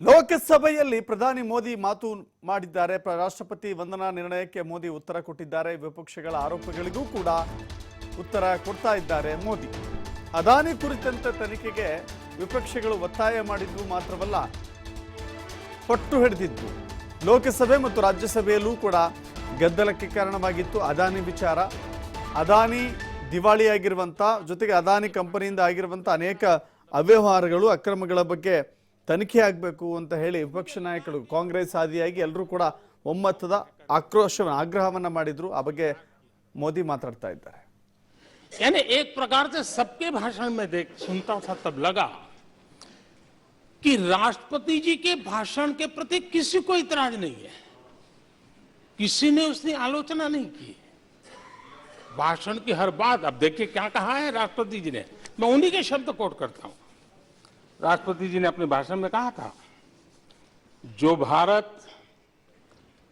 ಲೋಕಸಭೆಯಲ್ಲಿ ಪ್ರಧಾನಿ ಮೋದಿ ಮಾತು ಮಾಡಿದ್ದಾರೆ. ರಾಷ್ಟ್ರಪತಿ ವಂದನಾ ನಿರ್ಣಯಕ್ಕೆ ಮೋದಿ ಉತ್ತರ ಕೊಟ್ಟಿದ್ದಾರೆ. ವಿಪಕ್ಷಗಳ ಆರೋಪಗಳಿಗೂ ಕೂಡ ಉತ್ತರ ಕೊಡ್ತಾ ಇದ್ದಾರೆ ಮೋದಿ. ಅದಾನಿ ಕುರಿತಂತೆ ತನಿಖೆಗೆ ವಿಪಕ್ಷಗಳು ಒತ್ತಾಯ ಮಾಡಿದ್ದು ಮಾತ್ರವಲ್ಲ, ಪಟ್ಟು ಹಿಡಿದಿದ್ದು. ಲೋಕಸಭೆ ಮತ್ತು ರಾಜ್ಯಸಭೆಯಲ್ಲೂ ಕೂಡ ಗದ್ದಲಕ್ಕೆ ಕಾರಣವಾಗಿತ್ತು ಅದಾನಿ ವಿಚಾರ. ಅದಾನಿ ದಿವಾಳಿಯಾಗಿರುವಂಥ ಜೊತೆಗೆ ಅದಾನಿ ಕಂಪನಿಯಿಂದ ಆಗಿರುವಂಥ ಅನೇಕ ಅವ್ಯವಹಾರಗಳು, ಅಕ್ರಮಗಳ ಬಗ್ಗೆ ತನಿಖೆ ಆಗಬೇಕು ಅಂತ ಹೇಳಿ ವಿಪಕ್ಷ ನಾಯಕರು ಕಾಂಗ್ರೆಸ್ ಆದಿಯಾಗಿ ಎಲ್ಲರೂ ಕೂಡ ಒಮ್ಮತದ ಆಗ್ರಹವನ್ನ ಮಾಡಿದ್ರು. ಆ ಬಗ್ಗೆ ಮೋದಿ ಮಾತಾಡ್ತಾ ಇದ್ದಾರೆ. यानी एक प्रकार से सबके भाषण में सुनता था तब लगा कि राष्ट्रपति जी के भाषण के प्रति किसी को इतराज नहीं है, किसी ने उसकी आलोचना नहीं की। भाषण की हर बात, अब देखिए क्या कहा है राष्ट्रपति जी ने, मैं उन्हीं के शब्द कोट करता हूं। राष्ट्रपति जी ने अपने भाषण में कहा था, जो भारत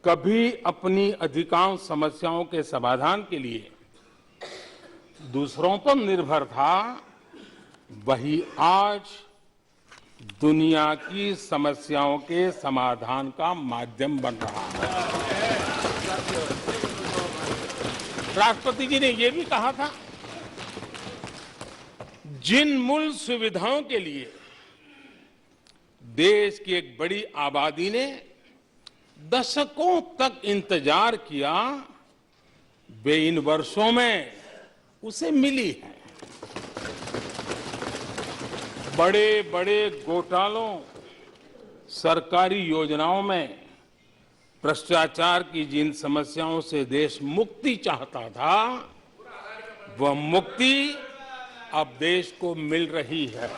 कभी अपनी अधिकांश समस्याओं के समाधान के लिए दूसरों पर निर्भर था, वही आज दुनिया की समस्याओं के समाधान का माध्यम बन रहा है। राष्ट्रपति जी ने यह भी कहा था, जिन मूल सुविधाओं के लिए देश की एक बड़ी आबादी ने दशकों तक इंतजार किया, वे इन वर्षों में उसे मिली है। बड़े बड़े घोटालों, सरकारी योजनाओं में भ्रष्टाचार की जिन समस्याओं से देश मुक्ति चाहता था, वह मुक्ति अब देश को मिल रही है।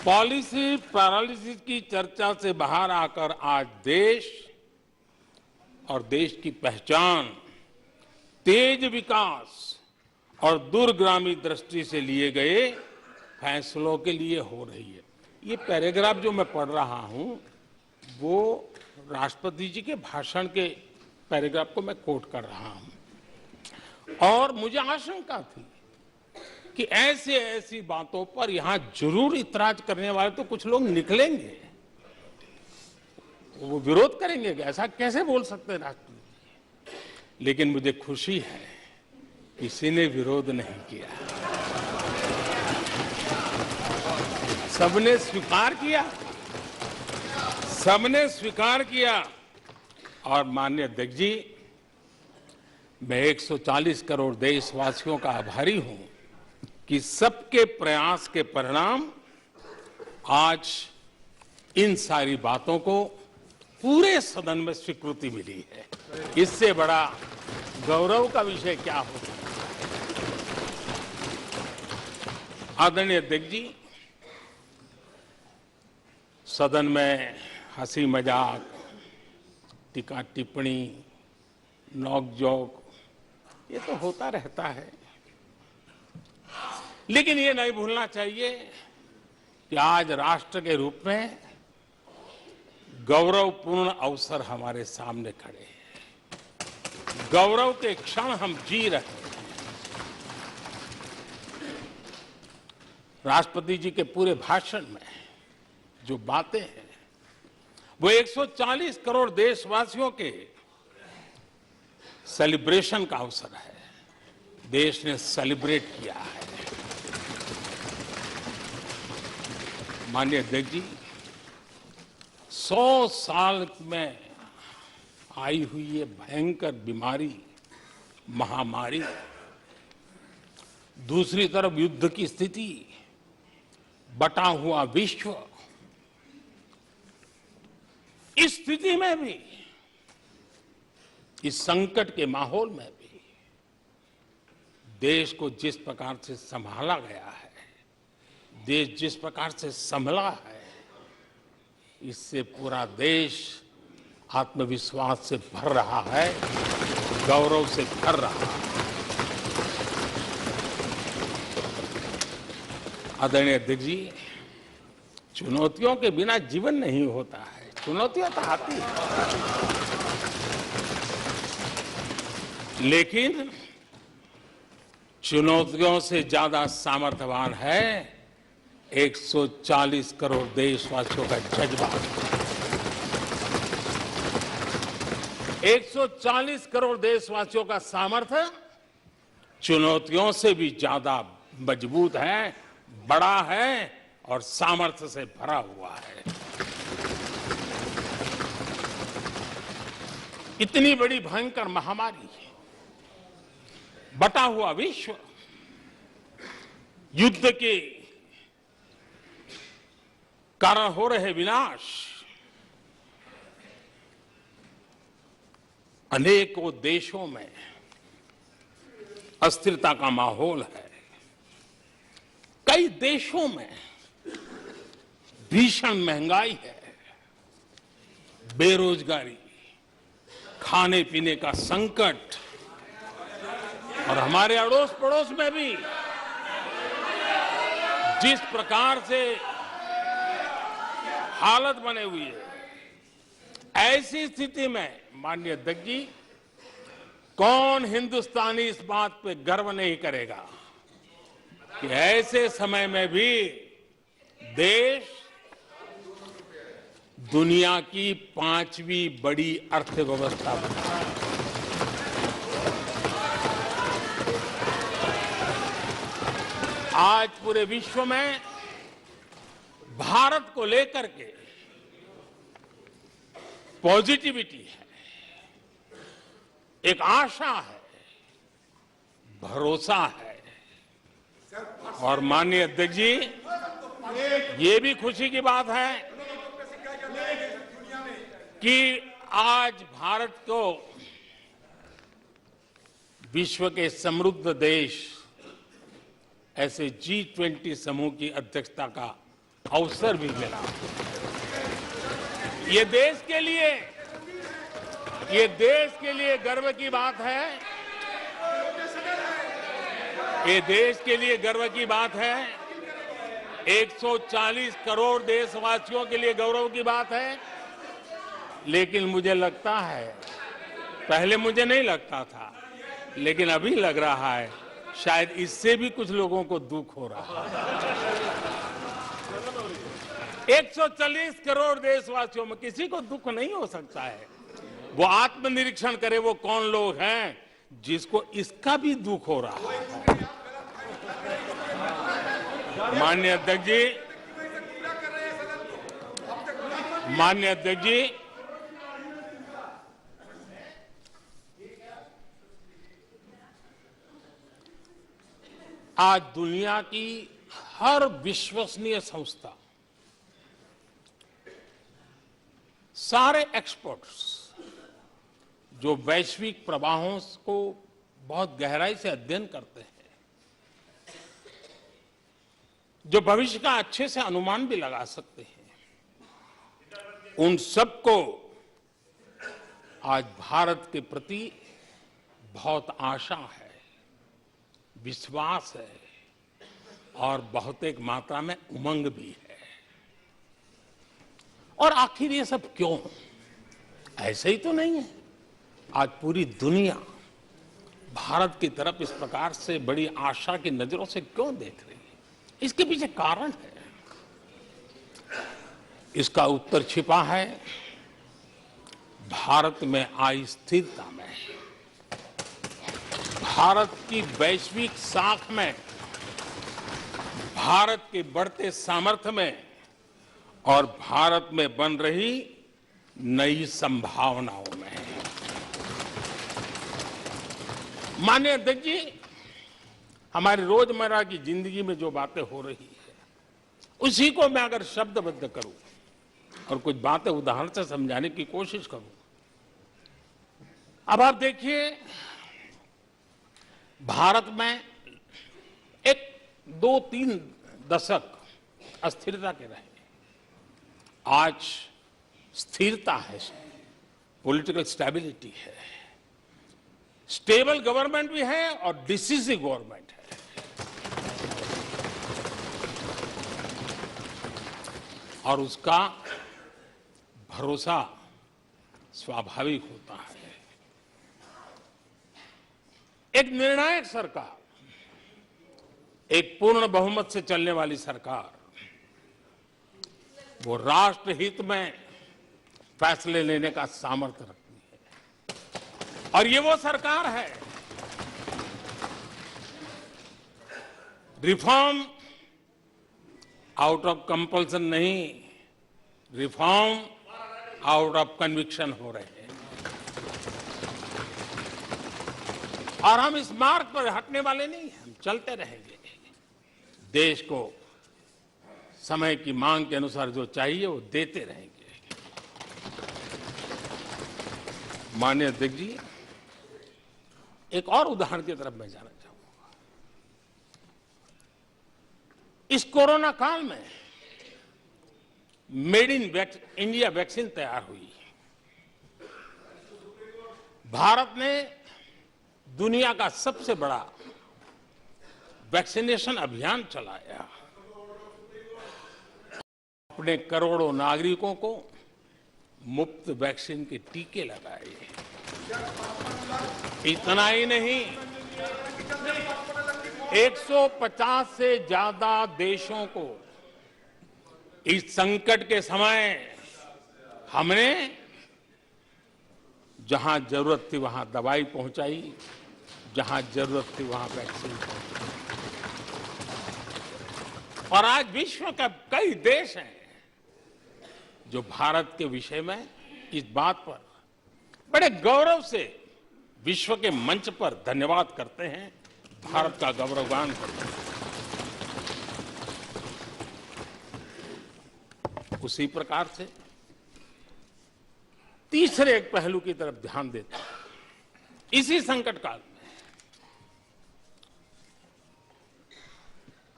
पॉलिसी पैरालिसिस की चर्चा से बाहर आकर आज देश और देश की पहचान तेज विकास और दूरगामी दृष्टि से लिए गए फैसलों के लिए हो रही है। ये पैराग्राफ जो मैं पढ़ रहा हूं, वो राष्ट्रपति जी के भाषण के पैराग्राफ को मैं कोट कर रहा हूं। और मुझे आशंका थी कि ऐसी बातों पर यहां जरूर इतराज करने वाले तो कुछ लोग निकलेंगे, वो विरोध करेंगे, ऐसा कैसे बोल सकते हैं राष्ट्रपति। लेकिन मुझे खुशी है, किसी ने विरोध नहीं किया, सबने स्वीकार किया, सबने स्वीकार किया। और माननीय अध्यक्ष जी, मैं 140 करोड़ देशवासियों का आभारी हूं कि सबके प्रयास के परिणाम आज इन सारी बातों को पूरे सदन में स्वीकृति मिली है। इससे बड़ा गौरव का विषय क्या हो सकता है। आदरणीय अध्यक्ष जी, सदन में हंसी मजाक, टीका टिप्पणी, नोक-झोंक, ये तो होता रहता है, लेकिन ये नहीं भूलना चाहिए कि आज राष्ट्र के रूप में गौरवपूर्ण अवसर हमारे सामने खड़े हैं। गौरव के क्षण हम जी रहे हैं। राष्ट्रपति जी के पूरे भाषण में जो बातें हैं, वो 140 करोड़ देशवासियों के सेलिब्रेशन का अवसर है। देश ने सेलिब्रेट किया है। माननीय अध्यक्ष जी, 100 साल में आई हुई ये भयंकर बीमारी, महामारी, दूसरी तरफ युद्ध की स्थिति, बटा हुआ विश्व, इस स्थिति में भी, इस संकट के माहौल में भी देश को जिस प्रकार से संभाला गया है, देश जिस प्रकार से संभला है, इससे पूरा देश आत्मविश्वास से भर रहा है, गौरव से भर रहा है। आदरणीय अध्यक्ष जी, चुनौतियों के बिना जीवन नहीं होता है, चुनौतियां तो आती हैं, लेकिन चुनौतियों से ज्यादा सामर्थ्यवान है 140 करोड़ देशवासियों का जज्बा, 140 करोड़ देशवासियों का सामर्थ्य चुनौतियों से भी ज्यादा मजबूत है, बड़ा है और सामर्थ्य से भरा हुआ है। इतनी बड़ी भयंकर महामारी, बटा हुआ विश्व, युद्ध के कारण हो रहे विनाश, अनेकों देशों में अस्थिरता का माहौल है, कई देशों में भीषण महंगाई है, बेरोजगारी, खाने पीने का संकट, और हमारे अड़ोस पड़ोस में भी जिस प्रकार से हालत बने हुई है, ऐसी स्थिति में माननीय अध्यक्ष जी, कौन हिंदुस्तानी इस बात पे गर्व नहीं करेगा कि ऐसे समय में भी देश दुनिया की 5वीं बड़ी अर्थव्यवस्था बना है। आज पूरे विश्व में भारत को लेकर के पॉजिटिविटी है, एक आशा है, भरोसा है। और माननीय अध्यक्ष जी, ये भी खुशी की बात है कि आज भारत को विश्व के समृद्ध देश ऐसे G20 समूह की अध्यक्षता का अवसर भी मिला। ये देश के लिए गर्व की बात है। ये देश के लिए गर्व की बात है। 140 करोड़ देशवासियों के लिए गौरव की बात है। लेकिन मुझे लगता है, पहले मुझे नहीं लगता था, लेकिन अभी लग रहा है शायद इससे भी कुछ लोगों को दुख हो रहा है। 140 करोड़ देशवासियों में किसी को दुख नहीं हो सकता है। वो आत्मनिरीक्षण करे, वो कौन लोग हैं जिसको इसका भी दुख हो रहा है। माननीय अध्यक्ष जी, आज दुनिया की हर विश्वसनीय संस्था, सारे एक्सपर्ट्स जो वैश्विक प्रवाहों को बहुत गहराई से अध्ययन करते हैं, जो भविष्य का अच्छे से अनुमान भी लगा सकते हैं, उन सबको आज भारत के प्रति बहुत आशा है, विश्वास है और बहुत एक मात्रा में उमंग भी है। और आखिर ये सब क्यों? ऐसे ही तो नहीं है। आज पूरी दुनिया भारत की तरफ इस प्रकार से बड़ी आशा की नजरों से क्यों देख रही है? इसके पीछे कारण है। इसका उत्तर छिपा है भारत में आई स्थिरता में, भारत की वैश्विक साख में, भारत के बढ़ते सामर्थ्य में और भारत में बन रही नई संभावनाओं में। माननीय अध्यक्ष जी, हमारी रोजमर्रा की जिंदगी में जो बातें हो रही है, उसी को मैं अगर शब्दबद्ध करूं और कुछ बातें उदाहरण से समझाने की कोशिश करूं। अब आप देखिए, भारत में एक 2-3 दशक अस्थिरता के रहे, आज स्थिरता है, पॉलिटिकल स्टेबिलिटी है, स्टेबल गवर्नमेंट भी है और डिसिसिव गवर्नमेंट है। और उसका भरोसा स्वाभाविक होता है। एक निर्णायक सरकार, एक पूर्ण बहुमत से चलने वाली सरकार वो राष्ट्र हित में फैसले लेने का सामर्थ्य रखती है। और ये वो सरकार है, रिफॉर्म आउट ऑफ कंपल्सन नहीं, रिफॉर्म आउट ऑफ कन्विक्शन हो रहे हैं। और हम इस मार्ग पर हटने वाले नहीं हैं, हम चलते रहेंगे। देश को समय की मांग के अनुसार जो चाहिए वो देते रहेंगे। माननीय अध्यक्ष जी, एक और उदाहरण की तरफ मैं जाना चाहूंगा। इस कोरोना काल में मेड इन इंडिया वैक्सीन तैयार हुई। भारत ने दुनिया का सबसे बड़ा वैक्सीनेशन अभियान चलाया, अपने करोड़ों नागरिकों को मुफ्त वैक्सीन के टीके लगाए। इतना ही नहीं, 150 से ज्यादा देशों को इस संकट के समय हमने जहां जरूरत थी वहां दवाई पहुंचाई, जहां जरूरत थी वहां वैक्सीन पहुंचाई। और आज विश्व के कई देश हैं जो भारत के विषय में इस बात पर बड़े गौरव से विश्व के मंच पर धन्यवाद करते हैं, भारत का गौरवगान करते हैं। उसी प्रकार से तीसरे एक पहलू की तरफ ध्यान देते हैं। इसी संकट काल में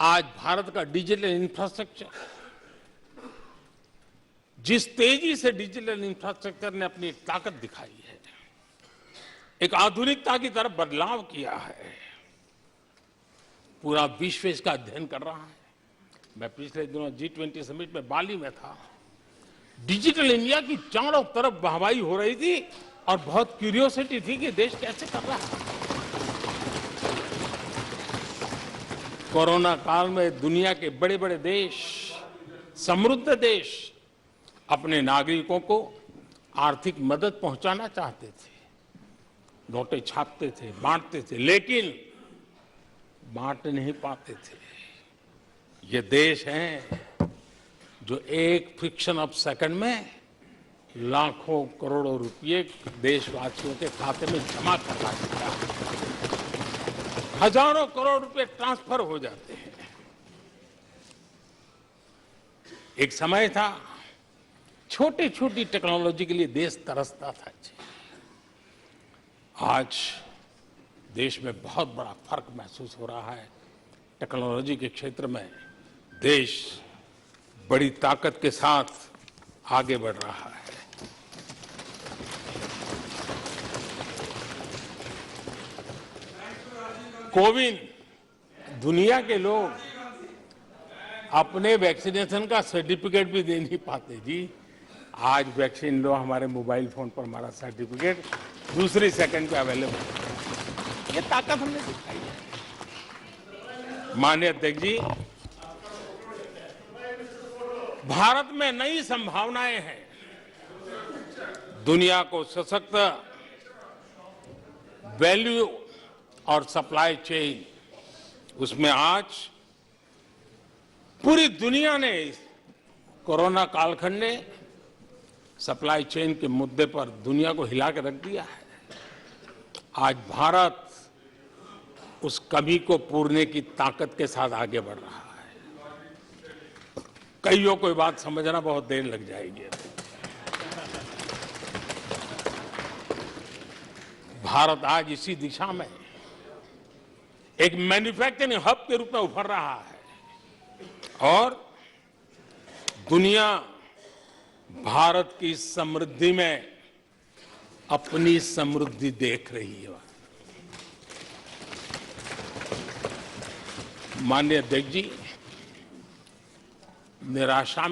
आज भारत का डिजिटल इंफ्रास्ट्रक्चर, जिस तेजी से डिजिटल इंफ्रास्ट्रक्चर ने अपनी ताकत दिखाई है, एक आधुनिकता की तरफ बदलाव किया है, पूरा विश्व इसका अध्ययन कर रहा है। मैं पिछले दिनों G20 समिट में बाली में था। डिजिटल इंडिया की चारों तरफ वाहवाही हो रही थी और बहुत क्यूरियोसिटी थी कि देश कैसे कर रहा है। कोरोना काल में दुनिया के बड़े बड़े देश, समृद्ध देश अपने नागरिकों को आर्थिक मदद पहुंचाना चाहते थे, नोटें छापते थे, बांटते थे, लेकिन बांट नहीं पाते थे। ये देश हैं जो एक फ्रिक्शन ऑफ सेकंड में लाखों करोड़ों रुपए देशवासियों के खाते में जमा करवा देता है। हजारों करोड़ रुपए ट्रांसफर हो जाते हैं। एक समय था छोटी छोटी टेक्नोलॉजी के लिए देश तरसता था। आज देश में बहुत बड़ा फर्क महसूस हो रहा है। टेक्नोलॉजी के क्षेत्र में देश बड़ी ताकत के साथ आगे बढ़ रहा है। कोविन, दुनिया के लोग अपने वैक्सीनेशन का सर्टिफिकेट भी दे नहीं पाते जी। आज वैक्सीन लो, हमारे मोबाइल फोन पर हमारा सर्टिफिकेट दूसरी सेकंड पे अवेलेबल। ये ताकत हमने दिखाई है। माननीय अध्यक्ष जी, भारत में नई संभावनाएं हैं। दुनिया को सशक्त वैल्यू और सप्लाई चेन, उसमें आज पूरी दुनिया ने कोरोना कालखंड ने सप्लाई चेन के मुद्दे पर दुनिया को हिला के रख दिया है। आज भारत उस कमी को पूरने की ताकत के साथ आगे बढ़ रहा है। कईयों को बात समझना बहुत देर लग जाएगी। भारत आज इसी दिशा में एक मैन्युफैक्चरिंग हब के रूप में उभर रहा है और दुनिया भारत की समृद्धि में अपनी समृद्धि देख रही है। माननीय अध्यक्ष जी, निराशा